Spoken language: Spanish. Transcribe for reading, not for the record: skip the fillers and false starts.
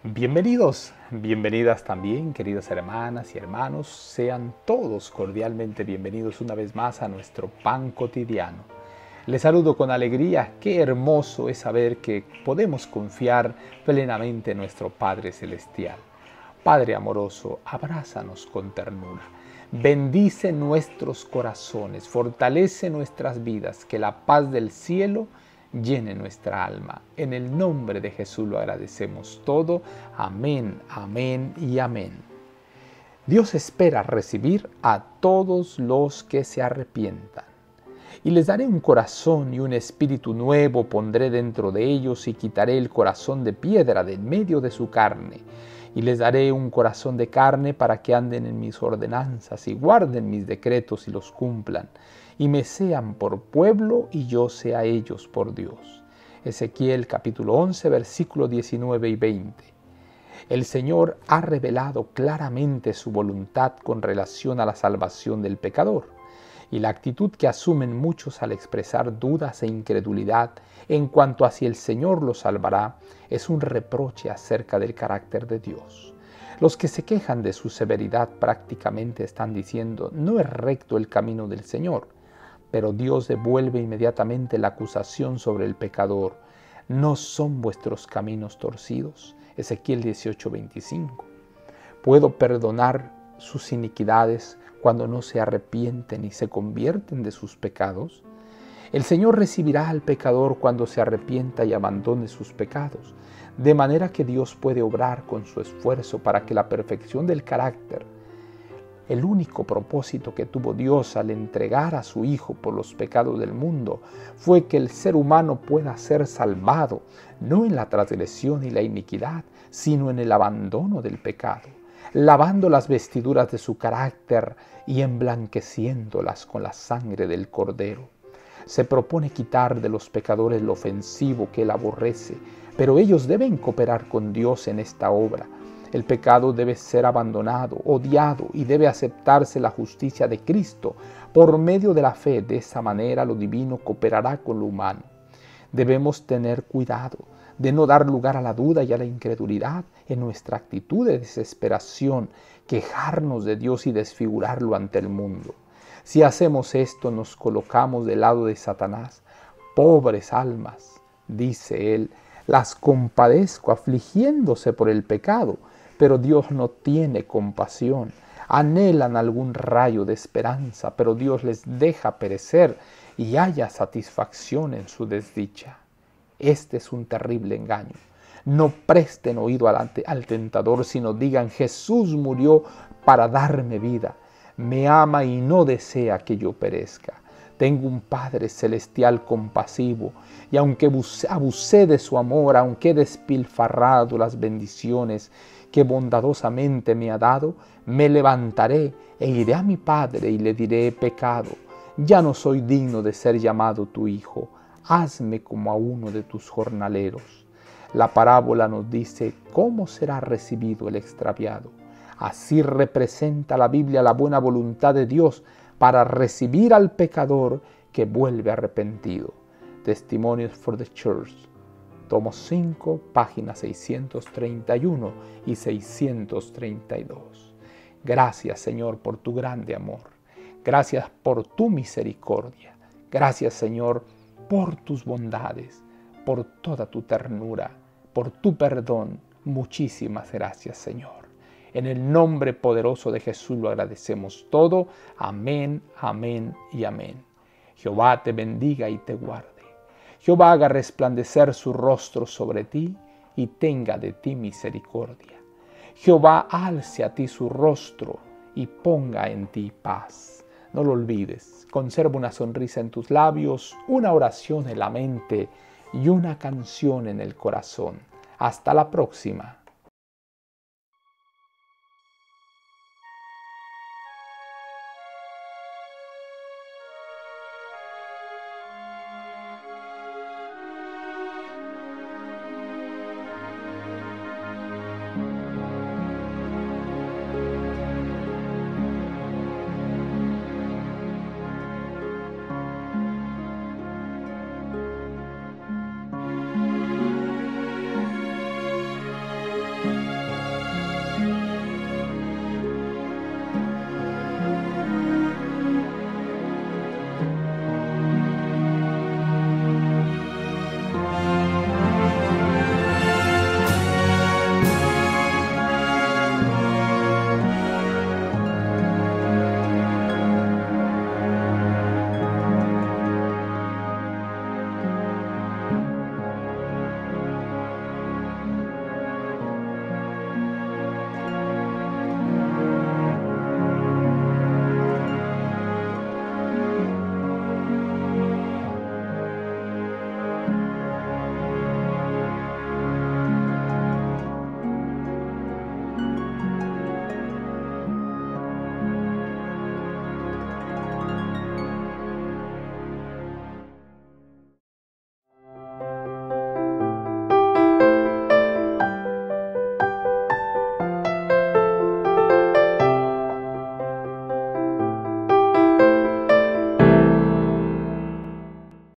Bienvenidos, bienvenidas también, queridas hermanas y hermanos. Sean todos cordialmente bienvenidos una vez más a nuestro pan cotidiano. Les saludo con alegría. Qué hermoso es saber que podemos confiar plenamente en nuestro Padre Celestial. Padre amoroso, abrázanos con ternura. Bendice nuestros corazones, fortalece nuestras vidas, que la paz del cielo llene nuestra alma. En el nombre de Jesús lo agradecemos todo. Amén, amén y amén. Dios espera recibir a todos los que se arrepientan. Y les daré un corazón y un espíritu nuevo pondré dentro de ellos y quitaré el corazón de piedra de en medio de su carne. Y les daré un corazón de carne para que anden en mis ordenanzas y guarden mis decretos y los cumplan. Y me sean por pueblo y yo sea ellos por Dios. Ezequiel capítulo 11, versículos 19 y 20. El Señor ha revelado claramente su voluntad con relación a la salvación del pecador. Y la actitud que asumen muchos al expresar dudas e incredulidad en cuanto a si el Señor los salvará es un reproche acerca del carácter de Dios. Los que se quejan de su severidad prácticamente están diciendo: no es recto el camino del Señor. Pero Dios devuelve inmediatamente la acusación sobre el pecador: ¿no son vuestros caminos torcidos? Ezequiel 18:25. ¿Puedo perdonar sus iniquidades cuando no se arrepienten y se convierten de sus pecados? El Señor recibirá al pecador cuando se arrepienta y abandone sus pecados, de manera que Dios puede obrar con su esfuerzo para que la perfección del carácter, el único propósito que tuvo Dios al entregar a su Hijo por los pecados del mundo, fue que el ser humano pueda ser salvado, no en la transgresión y la iniquidad, sino en el abandono del pecado, lavando las vestiduras de su carácter y emblanqueciéndolas con la sangre del Cordero. Se propone quitar de los pecadores lo ofensivo que Él aborrece, pero ellos deben cooperar con Dios en esta obra. El pecado debe ser abandonado, odiado, y debe aceptarse la justicia de Cristo por medio de la fe. De esa manera lo divino cooperará con lo humano. Debemos tener cuidado de no dar lugar a la duda y a la incredulidad en nuestra actitud de desesperación, quejarnos de Dios y desfigurarlo ante el mundo. Si hacemos esto, nos colocamos del lado de Satanás. Pobres almas, dice él, las compadezco afligiéndose por el pecado, pero Dios no tiene compasión. Anhelan algún rayo de esperanza, pero Dios les deja perecer y haya satisfacción en su desdicha. Este es un terrible engaño. No presten oído al tentador, sino digan: Jesús murió para darme vida. Me ama y no desea que yo perezca. Tengo un Padre celestial compasivo, y aunque abusé de su amor, aunque he despilfarrado las bendiciones que bondadosamente me ha dado, me levantaré e iré a mi Padre y le diré: he pecado, ya no soy digno de ser llamado tu hijo, hazme como a uno de tus jornaleros. La parábola nos dice cómo será recibido el extraviado. Así representa la Biblia la buena voluntad de Dios para recibir al pecador que vuelve arrepentido. Testimonies for the Church, tomo 5, páginas 631 y 632. Gracias, Señor, por tu grande amor. Gracias por tu misericordia. Gracias, Señor, por tus bondades, por toda tu ternura, por tu perdón. Muchísimas gracias, Señor. En el nombre poderoso de Jesús lo agradecemos todo. Amén, amén y amén. Jehová te bendiga y te guarde. Jehová haga resplandecer su rostro sobre ti y tenga de ti misericordia. Jehová alce a ti su rostro y ponga en ti paz. No lo olvides, conserva una sonrisa en tus labios, una oración en la mente y una canción en el corazón. Hasta la próxima.